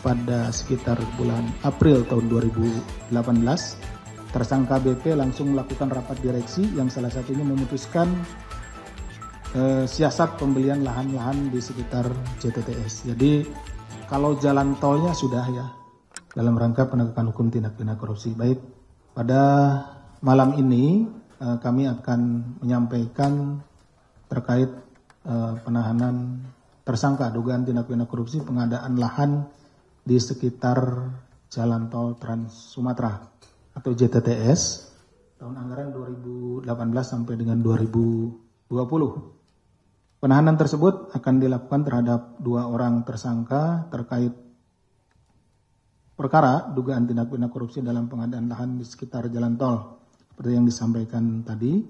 pada sekitar bulan April tahun 2018, tersangka BP langsung melakukan rapat direksi yang salah satunya memutuskan siasat pembelian lahan-lahan di sekitar JTTS. Jadi kalau jalan tolnya sudah ya, dalam rangka penegakan hukum tindak pidana korupsi. Baik, pada malam ini kami akan menyampaikan terkait penahanan tersangka dugaan tindak pidana korupsi pengadaan lahan di sekitar Jalan Tol Trans Sumatera atau JTTS tahun anggaran 2018 sampai dengan 2020. Penahanan tersebut akan dilakukan terhadap 2 orang tersangka terkait perkara dugaan tindak pidana korupsi dalam pengadaan lahan di sekitar jalan tol seperti yang disampaikan tadi.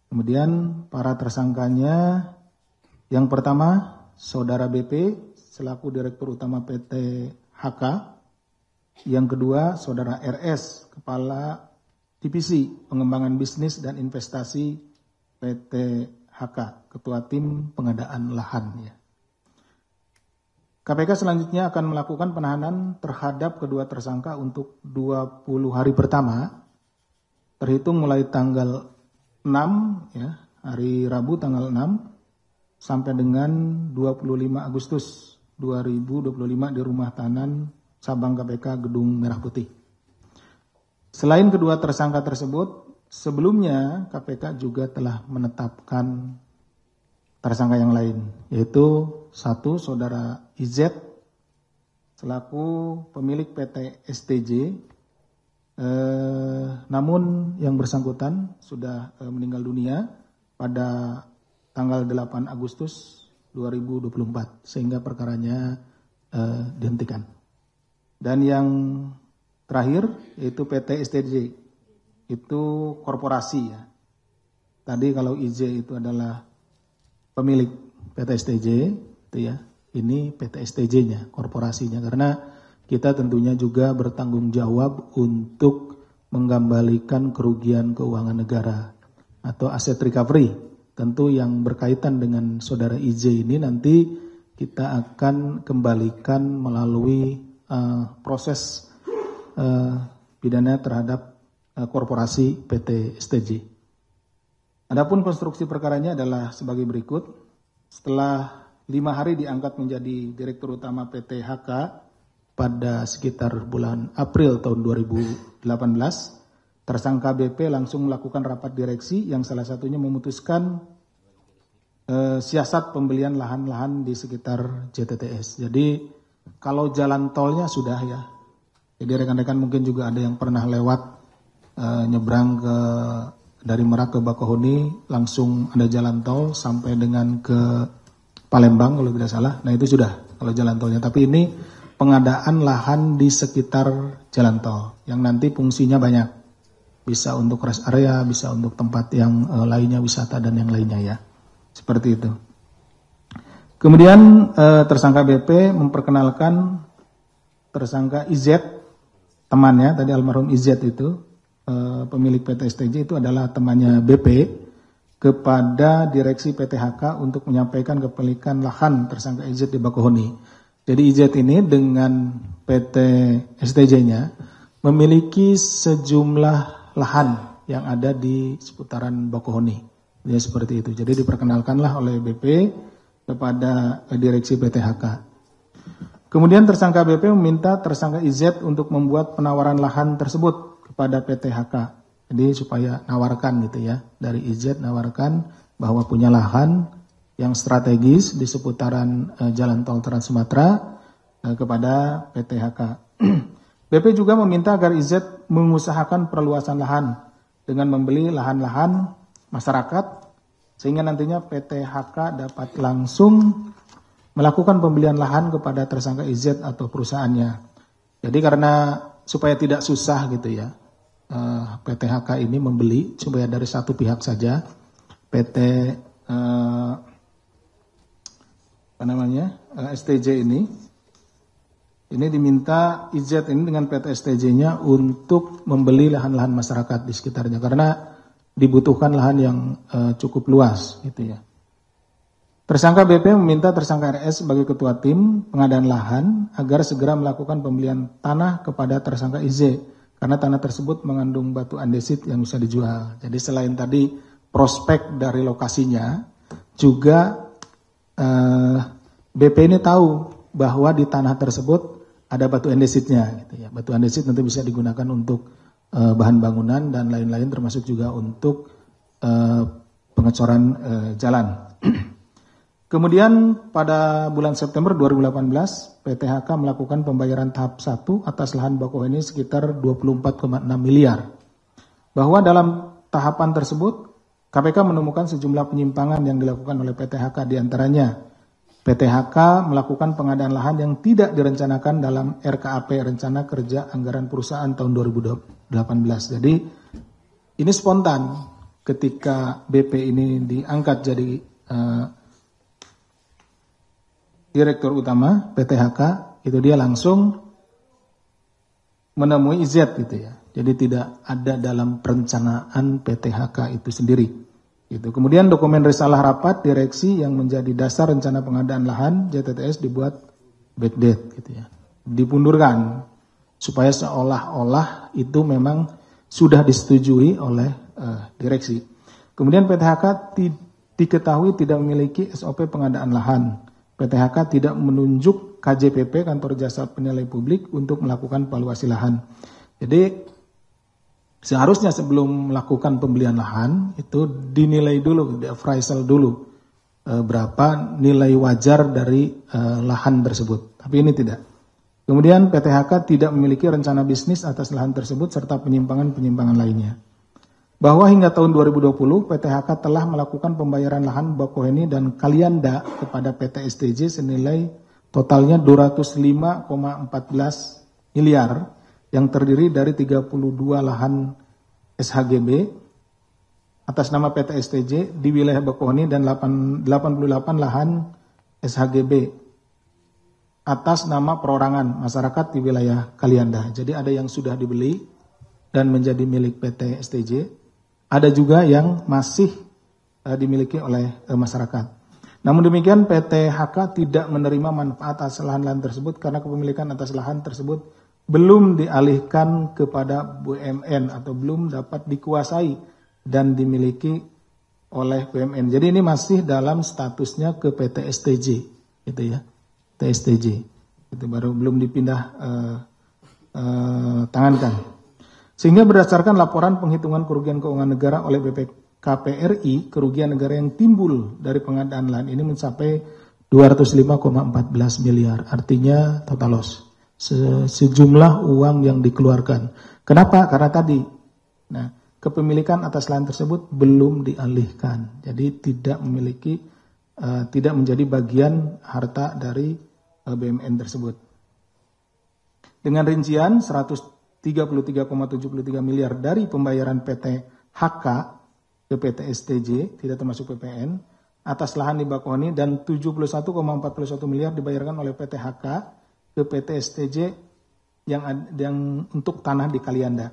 Kemudian para tersangkanya yang pertama Saudara BP selaku Direktur Utama PT HK, yang kedua Saudara RS Kepala Divisi Pengembangan Bisnis dan Investasi PT HK, Ketua Tim Pengadaan Lahan. KPK selanjutnya akan melakukan penahanan terhadap kedua tersangka untuk 20 hari pertama, terhitung mulai tanggal 6, hari Rabu tanggal 6, sampai dengan 25 Agustus 2025 di rumah tahanan Sabang KPK Gedung Merah Putih. Selain kedua tersangka tersebut, sebelumnya KPK juga telah menetapkan tersangka yang lain, yaitu 1 Saudara IZ selaku pemilik PT STJ, namun yang bersangkutan sudah meninggal dunia pada tanggal 8 Agustus 2024 sehingga perkaranya dihentikan. Dan yang terakhir yaitu PT STJ, itu korporasi ya. Tadi kalau IJ itu adalah pemilik PT STJ itu ya. Ini PT STJ-nya, korporasinya, karena kita tentunya juga bertanggung jawab untuk mengembalikan kerugian keuangan negara atau aset recovery. Tentu yang berkaitan dengan Saudara IJ ini nanti kita akan kembalikan melalui proses pidana terhadap korporasi PT STJ. Adapun konstruksi perkaranya adalah sebagai berikut. Setelah 5 hari diangkat menjadi Direktur Utama PT HK pada sekitar bulan April tahun 2018, tersangka BP langsung melakukan rapat direksi yang salah satunya memutuskan siasat pembelian lahan-lahan di sekitar JTTS. Jadi kalau jalan tolnya sudah ya. Jadi rekan-rekan mungkin juga ada yang pernah lewat nyebrang dari Merak ke Bakauheni, langsung ada jalan tol sampai dengan ke Palembang kalau tidak salah. Nah itu sudah kalau jalan tolnya. Tapi ini pengadaan lahan di sekitar jalan tol yang nanti fungsinya banyak. Bisa untuk rest area, bisa untuk tempat yang lainnya, wisata dan yang lainnya ya. Seperti itu. Kemudian tersangka BP memperkenalkan tersangka IZ, temannya, tadi almarhum IZ itu, pemilik PT STJ itu adalah temannya BP, kepada direksi PT HK untuk menyampaikan kepemilikan lahan tersangka IZ di Bakauheni. Jadi IZ ini dengan PT STJ-nya memiliki sejumlah lahan yang ada di seputaran Bakauheni. Ya seperti itu. Jadi diperkenalkanlah oleh BP kepada direksi PT HK. Kemudian tersangka BP meminta tersangka IZ untuk membuat penawaran lahan tersebut kepada PT HK. Jadi supaya nawarkan gitu ya. Dari IZ nawarkan bahwa punya lahan yang strategis di seputaran Jalan Tol Trans Sumatera kepada PT HK. BP juga meminta agar IZ mengusahakan perluasan lahan dengan membeli lahan-lahan masyarakat sehingga nantinya PT HK dapat langsung melakukan pembelian lahan kepada tersangka IZ atau perusahaannya. Jadi karena supaya tidak susah gitu ya, PT HK ini membeli supaya dari satu pihak saja. PT STJ ini diminta IZ ini dengan PT STJ-nya untuk membeli lahan-lahan masyarakat di sekitarnya karena dibutuhkan lahan yang cukup luas gitu ya. Tersangka BP meminta tersangka RS sebagai ketua tim pengadaan lahan agar segera melakukan pembelian tanah kepada tersangka IZ karena tanah tersebut mengandung batu andesit yang bisa dijual. Jadi selain tadi prospek dari lokasinya, juga BP ini tahu bahwa di tanah tersebut ada batu andesitnya. Gitu ya. Batu andesit nanti bisa digunakan untuk bahan bangunan dan lain-lain, termasuk juga untuk pengecoran jalan. Kemudian pada bulan September 2018, PTHK melakukan pembayaran tahap 1 atas lahan Bakauheni sekitar 24,6 miliar. Bahwa dalam tahapan tersebut, KPK menemukan sejumlah penyimpangan yang dilakukan oleh PTHK, diantaranya PTHK melakukan pengadaan lahan yang tidak direncanakan dalam RKAP, Rencana Kerja Anggaran Perusahaan tahun 2018. Jadi ini spontan ketika BP ini diangkat jadi Direktur Utama PTHK, itu dia langsung menemui IZ gitu ya. Jadi tidak ada dalam perencanaan PTHK itu sendiri. Gitu. Kemudian dokumen risalah rapat direksi yang menjadi dasar rencana pengadaan lahan JTTS dibuat backdate gitu ya. Dipundurkan supaya seolah-olah itu memang sudah disetujui oleh direksi. Kemudian PTHK diketahui tidak memiliki SOP pengadaan lahan. PTHK tidak menunjuk KJPP, Kantor Jasa Penilai Publik, untuk melakukan valuasi lahan. Jadi seharusnya sebelum melakukan pembelian lahan itu dinilai dulu, di appraisal dulu berapa nilai wajar dari lahan tersebut. Tapi ini tidak. Kemudian PTHK tidak memiliki rencana bisnis atas lahan tersebut serta penyimpangan-penyimpangan lainnya. Bahwa hingga tahun 2020 PTHK telah melakukan pembayaran lahan Bakauheni dan Kalianda kepada PT STJ senilai totalnya 205,14 miliar yang terdiri dari 32 lahan SHGB atas nama PT STJ di wilayah Bakauheni dan 88 lahan SHGB atas nama perorangan masyarakat di wilayah Kalianda. Jadi ada yang sudah dibeli dan menjadi milik PT STJ. Ada juga yang masih dimiliki oleh masyarakat. Namun demikian PTHK tidak menerima manfaat atas lahan-lahan tersebut karena kepemilikan atas lahan tersebut belum dialihkan kepada BUMN atau belum dapat dikuasai dan dimiliki oleh BUMN. Jadi ini masih dalam statusnya ke PT STJ, gitu ya, PT STJ. Itu baru belum dipindah tangankan. Sehingga berdasarkan laporan penghitungan kerugian keuangan negara oleh BPKP RI, kerugian negara yang timbul dari pengadaan lahan ini mencapai 205,14 miliar. Artinya total loss. Sejumlah uang yang dikeluarkan. Kenapa? Karena tadi, nah, kepemilikan atas lahan tersebut belum dialihkan. Jadi tidak memiliki, tidak menjadi bagian harta dari BUMN tersebut. Dengan rincian 133,73 miliar dari pembayaran PT HK ke PT STJ, tidak termasuk PPN, atas lahan di Bakauheni, dan 71,41 miliar dibayarkan oleh PT HK ke PT STJ yang untuk tanah di Kalianda.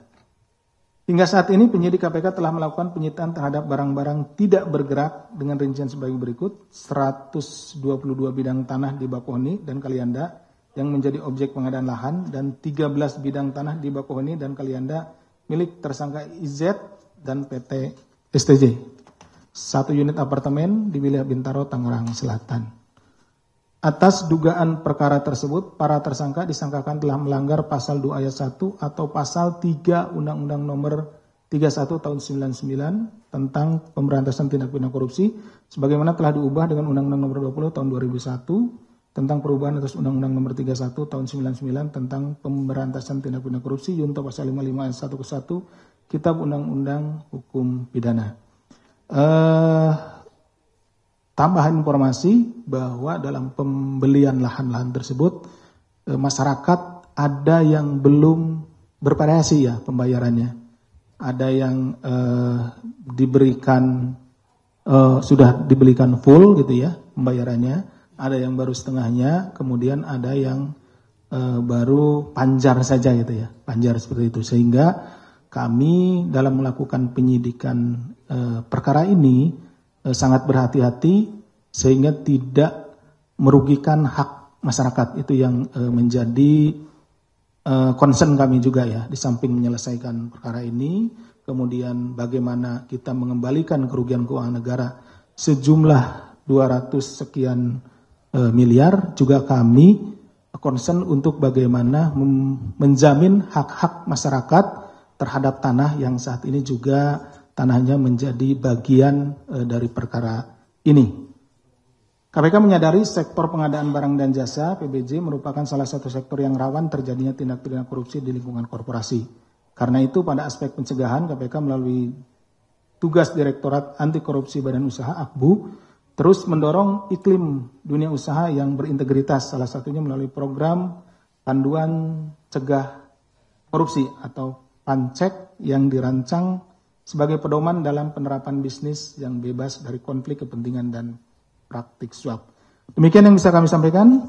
Hingga saat ini penyidik KPK telah melakukan penyitaan terhadap barang-barang tidak bergerak dengan rincian sebagai berikut: 122 bidang tanah di Bakauheni dan Kalianda yang menjadi objek pengadaan lahan, dan 13 bidang tanah di Bakauheni dan Kalianda milik tersangka IZ dan PT STJ. 1 unit apartemen di wilayah Bintaro, Tangerang Selatan. Atas dugaan perkara tersebut, para tersangka disangkakan telah melanggar pasal 2 ayat 1 atau pasal 3 Undang-Undang nomor 31 tahun 99 tentang pemberantasan tindak pidana korupsi, sebagaimana telah diubah dengan Undang-Undang nomor 20 tahun 2001 tentang perubahan atas Undang-Undang nomor 31 tahun 99 tentang pemberantasan tindak pidana korupsi, junto pasal 55 ayat 1 ke 1 Kitab Undang-Undang Hukum Pidana. Tambahan informasi bahwa dalam pembelian lahan-lahan tersebut masyarakat ada yang belum bervariasi ya pembayarannya. Ada yang diberikan sudah dibelikan full gitu ya pembayarannya. Ada yang baru setengahnya, kemudian ada yang baru panjar saja gitu ya, panjar seperti itu. Sehingga kami dalam melakukan penyidikan perkara ini sangat berhati-hati sehingga tidak merugikan hak masyarakat. Itu yang menjadi concern kami juga ya, di samping menyelesaikan perkara ini, kemudian bagaimana kita mengembalikan kerugian keuangan negara sejumlah 200 sekian miliar, juga kami concern untuk bagaimana menjamin hak-hak masyarakat terhadap tanah yang saat ini juga tanahnya menjadi bagian dari perkara ini. KPK menyadari sektor pengadaan barang dan jasa PBJ merupakan salah satu sektor yang rawan terjadinya tindak pidana korupsi di lingkungan korporasi. Karena itu pada aspek pencegahan KPK melalui tugas Direktorat Anti Korupsi Badan Usaha (AKBU) terus mendorong iklim dunia usaha yang berintegritas, salah satunya melalui program Panduan Cegah Korupsi atau PANCEK yang dirancang sebagai pedoman dalam penerapan bisnis yang bebas dari konflik kepentingan dan praktik suap. Demikian yang bisa kami sampaikan.